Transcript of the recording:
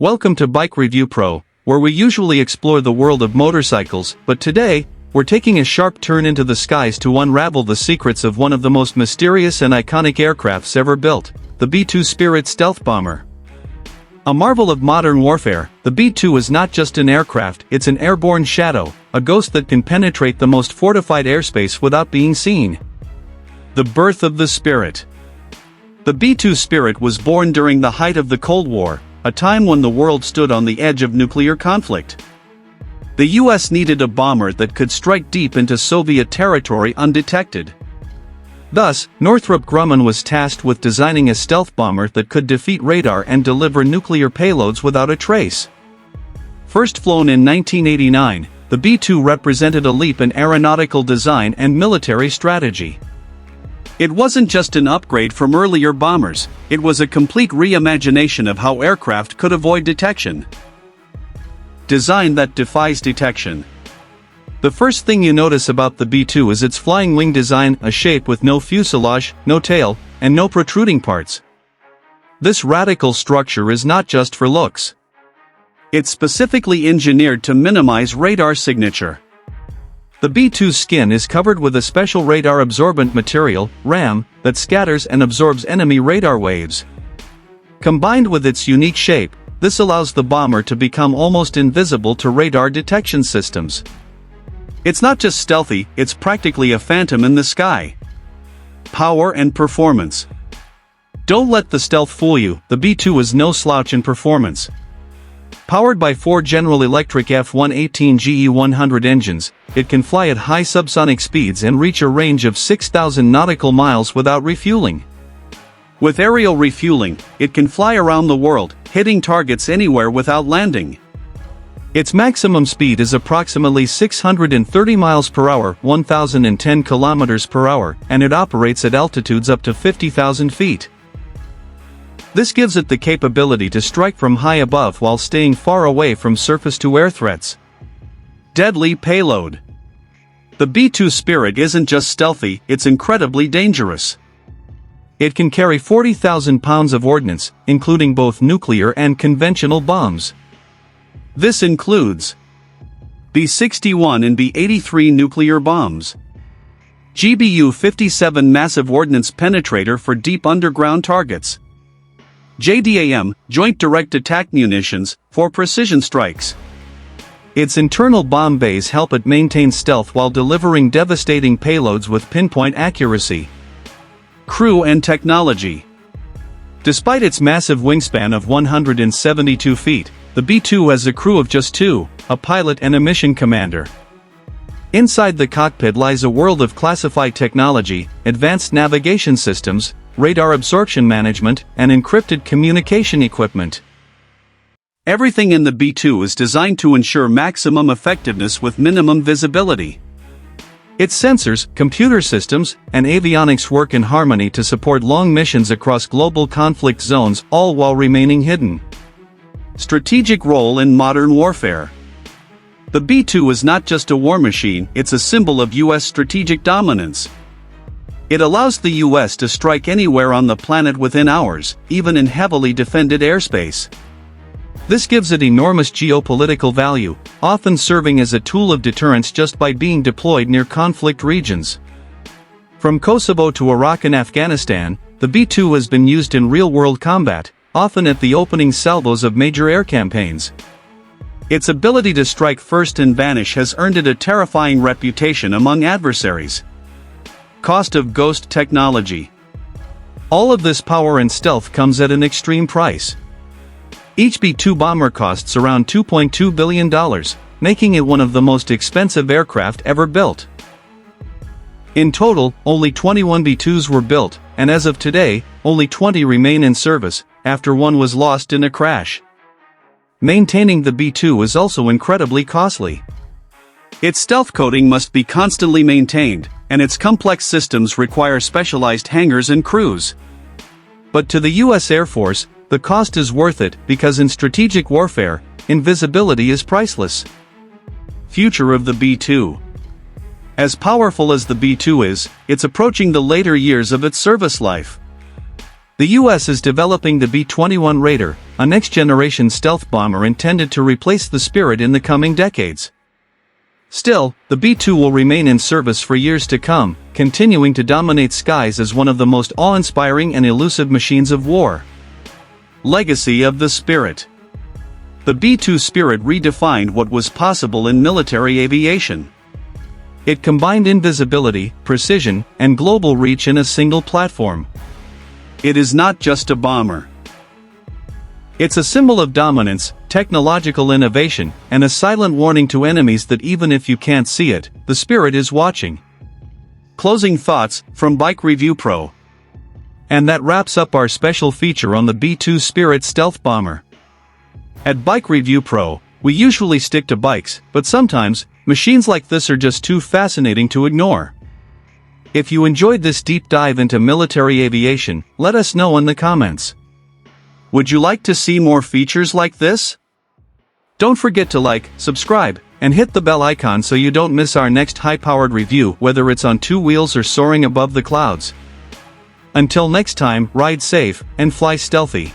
Welcome to Bike Review Pro, where we usually explore the world of motorcycles, but today, we're taking a sharp turn into the skies to unravel the secrets of one of the most mysterious and iconic aircrafts ever built, the B-2 Spirit stealth bomber. A marvel of modern warfare, the B-2 is not just an aircraft, it's an airborne shadow, a ghost that can penetrate the most fortified airspace without being seen. The birth of the Spirit. The B-2 Spirit was born during the height of the Cold War, a time when the world stood on the edge of nuclear conflict. The US needed a bomber that could strike deep into Soviet territory undetected. Thus, Northrop Grumman was tasked with designing a stealth bomber that could defeat radar and deliver nuclear payloads without a trace. First flown in 1989, the B-2 represented a leap in aeronautical design and military strategy. It wasn't just an upgrade from earlier bombers, it was a complete reimagination of how aircraft could avoid detection. Design that defies detection. The first thing you notice about the B-2 is its flying wing design, a shape with no fuselage, no tail, and no protruding parts. This radical structure is not just for looks. It's specifically engineered to minimize radar signature. The B-2's skin is covered with a special radar-absorbent material, RAM, that scatters and absorbs enemy radar waves. Combined with its unique shape, this allows the bomber to become almost invisible to radar detection systems. It's not just stealthy, it's practically a phantom in the sky. Power and performance. Don't let the stealth fool you, the B-2 is no slouch in performance. Powered by 4 General Electric F-118 GE100 engines, it can fly at high subsonic speeds and reach a range of 6,000 nautical miles without refueling. With aerial refueling, it can fly around the world, hitting targets anywhere without landing. Its maximum speed is approximately 630 miles per hour, 1,010 kilometers per hour, and it operates at altitudes up to 50,000 feet. This gives it the capability to strike from high above while staying far away from surface-to-air threats. Deadly payload. The B-2 Spirit isn't just stealthy, it's incredibly dangerous. It can carry 40,000 pounds of ordnance, including both nuclear and conventional bombs. This includes B-61 and B-83 nuclear bombs, GBU-57 massive ordnance penetrator for deep underground targets, JDAM, Joint Direct Attack munitions, for precision strikes. Its internal bomb bays help it maintain stealth while delivering devastating payloads with pinpoint accuracy. Crew and technology. Despite its massive wingspan of 172 feet, the B-2 has a crew of just 2, a pilot and a mission commander. Inside the cockpit lies a world of classified technology, advanced navigation systems, radar absorption management, and encrypted communication equipment. Everything in the B-2 is designed to ensure maximum effectiveness with minimum visibility. Its sensors, computer systems, and avionics work in harmony to support long missions across global conflict zones, all while remaining hidden. Strategic role in modern warfare. The B-2 is not just a war machine, it's a symbol of US strategic dominance. It allows the US to strike anywhere on the planet within hours, even in heavily defended airspace. This gives it enormous geopolitical value, often serving as a tool of deterrence just by being deployed near conflict regions. From Kosovo to Iraq and Afghanistan, the B-2 has been used in real-world combat, often at the opening salvos of major air campaigns. Its ability to strike first and vanish has earned it a terrifying reputation among adversaries. Cost of ghost technology. All of this power and stealth comes at an extreme price. Each B-2 bomber costs around $2.2 billion, making it one of the most expensive aircraft ever built. In total, only 21 B-2s were built, and as of today, only 20 remain in service, after one was lost in a crash. Maintaining the B-2 is also incredibly costly. Its stealth coating must be constantly maintained, and its complex systems require specialized hangars and crews. But to the US Air Force, the cost is worth it because in strategic warfare, invisibility is priceless. Future of the B-2. As powerful as the B-2 is, it's approaching the later years of its service life. The US is developing the B-21 Raider, a next-generation stealth bomber intended to replace the Spirit in the coming decades. Still, the B-2 will remain in service for years to come, continuing to dominate skies as one of the most awe-inspiring and elusive machines of war. Legacy of the Spirit. The B-2 Spirit redefined what was possible in military aviation. It combined invisibility, precision, and global reach in a single platform. It is not just a bomber. It's a symbol of dominance, technological innovation, and a silent warning to enemies that even if you can't see it, the Spirit is watching. Closing thoughts from Bike Review Pro. And that wraps up our special feature on the B-2 Spirit stealth bomber. At Bike Review Pro, we usually stick to bikes, but sometimes, machines like this are just too fascinating to ignore. If you enjoyed this deep dive into military aviation, let us know in the comments. Would you like to see more features like this? Don't forget to like, subscribe, and hit the bell icon so you don't miss our next high-powered review, whether it's on two wheels or soaring above the clouds. Until next time, ride safe, and fly stealthy.